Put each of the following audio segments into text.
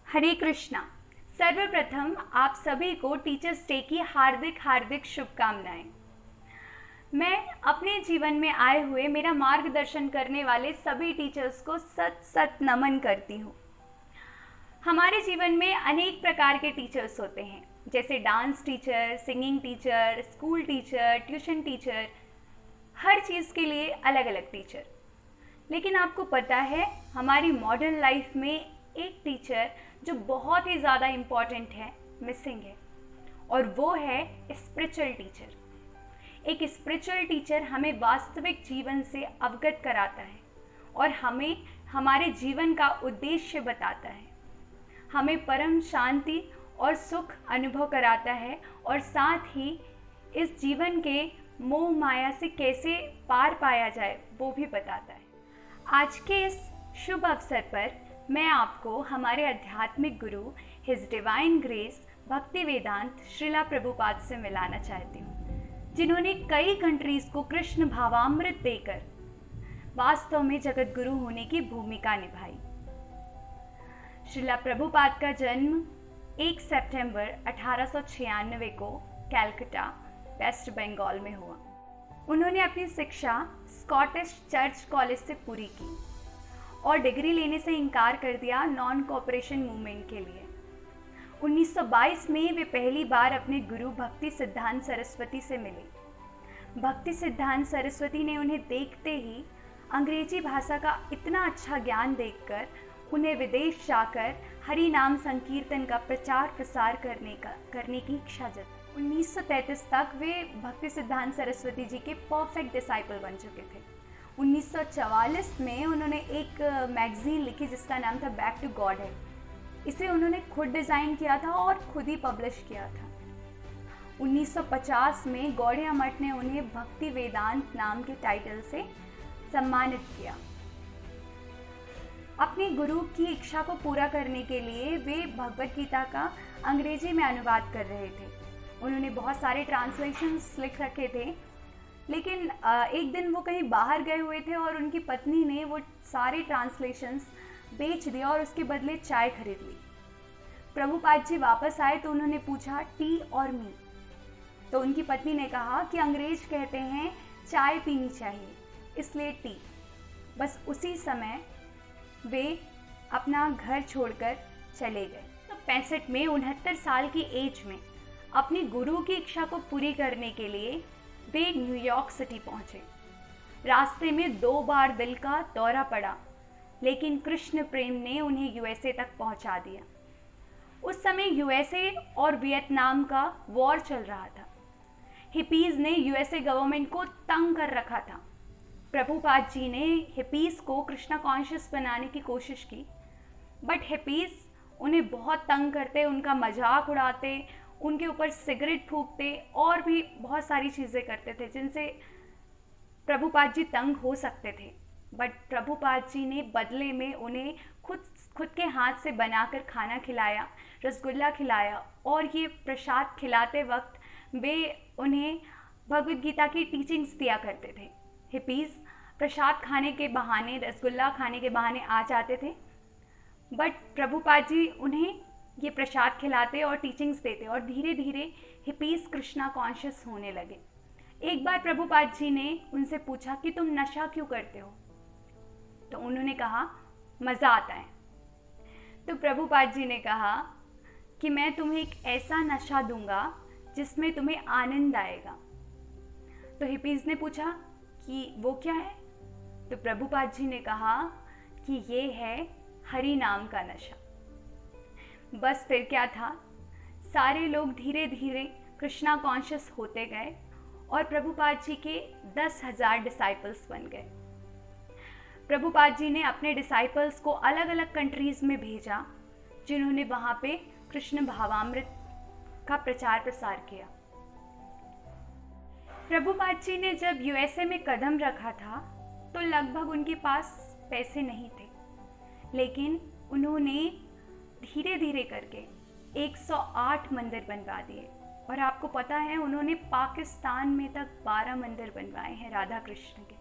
हरे कृष्णा। सर्वप्रथम आप सभी को टीचर्स डे की हार्दिक हार्दिक शुभकामनाएं। मैं अपने जीवन में आए हुए मेरा मार्गदर्शन करने वाले सभी टीचर्स को सत सत नमन करती हूँ। हमारे जीवन में अनेक प्रकार के टीचर्स होते हैं, जैसे dance teacher, singing teacher, school teacher, tuition teacher, हर चीज़ के लिए अलग अलग टीचर। लेकिन आपको पता है, हमारी मॉडर्न लाइफ में एक टीचर जो बहुत ही ज़्यादा इम्पॉर्टेंट है, मिसिंग है, और वो है स्पिरिचुअल टीचर। एक स्पिरिचुअल टीचर हमें वास्तविक जीवन से अवगत कराता है और हमें हमारे जीवन का उद्देश्य बताता है, हमें परम शांति और सुख अनुभव कराता है और साथ ही इस जीवन के मोह माया से कैसे पार पाया जाए वो भी बताता है। आज के इस शुभ अवसर पर मैं आपको हमारे आध्यात्मिक गुरु हिज डिवाइन ग्रेस भक्ति वेदांत श्रीला प्रभुपाद से मिलाना चाहती हूँ, जिन्होंने कई कंट्रीज को कृष्ण भावामृत देकर वास्तव में जगत गुरु होने की भूमिका निभाई। श्रीला प्रभुपाद का जन्म 1 सितंबर 1896 को कैलकाटा, वेस्ट बंगाल में हुआ। उन्होंने अपनी शिक्षा स्कॉटिश चर्च कॉलेज से पूरी की और डिग्री लेने से इनकार कर दिया नॉन कोऑपरेशन मूवमेंट के लिए। 1922 में वे पहली बार अपने गुरु भक्ति सिद्धांत सरस्वती से मिले। भक्ति सिद्धांत सरस्वती ने उन्हें देखते ही अंग्रेजी भाषा का इतना अच्छा ज्ञान देखकर उन्हें विदेश जाकर हरि नाम संकीर्तन का प्रचार प्रसार करने की इच्छा जताई। 1933 तक वे भक्ति सिद्धांत सरस्वती जी के परफेक्ट डिसाइपल बन चुके थे। 1944 में उन्होंने एक मैगजीन लिखी जिसका नाम था बैक टू गॉड है। इसे उन्होंने खुद डिज़ाइन किया था और खुद ही पब्लिश किया था। 1950 में गौड़िया मठ ने उन्हें भक्ति वेदांत नाम के टाइटल से सम्मानित किया। अपने गुरु की इच्छा को पूरा करने के लिए वे भगवत गीता का अंग्रेजी में अनुवाद कर रहे थे। उन्होंने बहुत सारे ट्रांसलेशंस लिख रखे थे, लेकिन एक दिन वो कहीं बाहर गए हुए थे और उनकी पत्नी ने वो सारे ट्रांसलेशंस बेच दिया और उसके बदले चाय खरीद ली। प्रभुपाद जी वापस आए तो उन्होंने पूछा, टी और मी? तो उनकी पत्नी ने कहा कि अंग्रेज कहते हैं चाय पीनी चाहिए, इसलिए टी। बस उसी समय वे अपना घर छोड़कर चले गए। तो 65 में 69 साल की एज में अपनी गुरु की इच्छा को पूरी करने के लिए वे न्यूयॉर्क सिटी पहुंचे। रास्ते में 2 बार दिल का दौरा पड़ा, लेकिन कृष्ण प्रेम ने उन्हें यूएसए तक पहुंचा दिया। उस समय यूएसए और वियतनाम का वॉर चल रहा था। हिपीज ने यूएसए गवर्नमेंट को तंग कर रखा था। प्रभुपाद जी ने हिपीज को कृष्णा कॉन्शियस बनाने की कोशिश की, बट हिपीज उन्हें बहुत तंग करते, उनका मजाक उड़ाते, उनके ऊपर सिगरेट फूंकते और भी बहुत सारी चीज़ें करते थे जिनसे प्रभुपाद जी तंग हो सकते थे। बट प्रभुपाद जी ने बदले में उन्हें खुद के हाथ से बनाकर खाना खिलाया, रसगुल्ला खिलाया, और ये प्रसाद खिलाते वक्त वे उन्हें भगवद गीता की टीचिंग्स दिया करते थे। हिपीज प्रसाद खाने के बहाने, रसगुल्ला खाने के बहाने आ जाते थे, बट प्रभुपाद जी उन्हें ये प्रसाद खिलाते और टीचिंग्स देते और धीरे धीरे हिपीज कृष्णा कॉन्शियस होने लगे। एक बार प्रभुपाद जी ने उनसे पूछा कि तुम नशा क्यों करते हो? तो उन्होंने कहा, मज़ा आता है। तो प्रभुपाद जी ने कहा कि मैं तुम्हें एक ऐसा नशा दूंगा जिसमें तुम्हें आनंद आएगा। तो हिपीज ने पूछा कि वो क्या है? तो प्रभुपाद जी ने कहा कि ये है हरि नाम का नशा। बस फिर क्या था, सारे लोग धीरे धीरे कृष्णा कॉन्शियस होते गए और प्रभुपाद जी के 10,000 डिसाइपल्स बन गए। प्रभुपाद जी ने अपने डिसाइपल्स को अलग अलग कंट्रीज़ में भेजा, जिन्होंने वहाँ पे कृष्ण भावामृत का प्रचार प्रसार किया। प्रभुपाद जी ने जब यूएसए में कदम रखा था तो लगभग उनके पास पैसे नहीं थे, लेकिन उन्होंने धीरे धीरे करके 108 मंदिर बनवा दिए। और आपको पता है, उन्होंने पाकिस्तान में तक 12 मंदिर बनवाए हैं राधा कृष्ण के।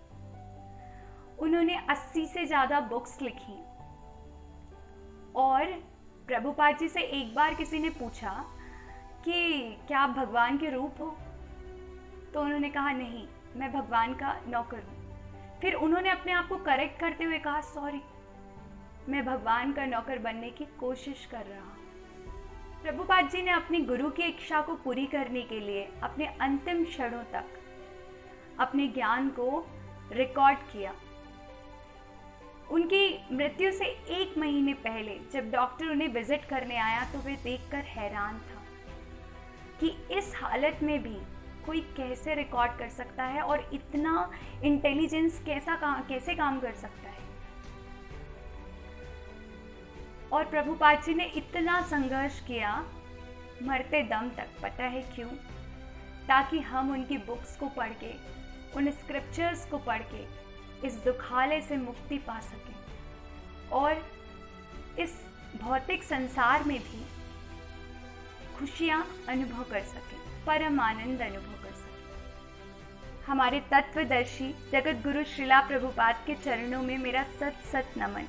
उन्होंने 80 से ज़्यादा बुक्स लिखी और प्रभुपाद जी से एक बार किसी ने पूछा कि क्या आप भगवान के रूप हो, तो उन्होंने कहा नहीं, मैं भगवान का नौकर हूँ। फिर उन्होंने अपने आप को करेक्ट करते हुए कहा सॉरी, मैं भगवान का नौकर बनने की कोशिश कर रहा हूँ। प्रभुपाद जी ने अपने गुरु की इच्छा को पूरी करने के लिए अपने अंतिम क्षणों तक अपने ज्ञान को रिकॉर्ड किया। उनकी मृत्यु से 1 महीने पहले जब डॉक्टर उन्हें विजिट करने आया तो वे देखकर हैरान था कि इस हालत में भी कोई कैसे रिकॉर्ड कर सकता है और इतना इंटेलिजेंस कैसे काम कर सकता है। और प्रभुपाद जी ने इतना संघर्ष किया मरते दम तक, पता है क्यों? ताकि हम उनकी बुक्स को पढ़ के, उन स्क्रिप्चर्स को पढ़ के इस दुखालय से मुक्ति पा सकें और इस भौतिक संसार में भी खुशियाँ अनुभव कर सकें, परम आनंद अनुभव कर सकें। हमारे तत्वदर्शी जगत गुरु श्रीला प्रभुपाद के चरणों में मेरा सत सत नमन।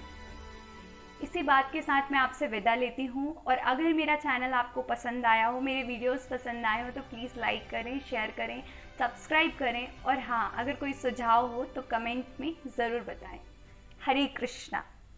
इसी बात के साथ मैं आपसे विदा लेती हूँ और अगर मेरा चैनल आपको पसंद आया हो, मेरे वीडियोस पसंद आए हो तो प्लीज़ लाइक करें, शेयर करें, सब्सक्राइब करें और हाँ, अगर कोई सुझाव हो तो कमेंट में ज़रूर बताएं। हरे कृष्णा।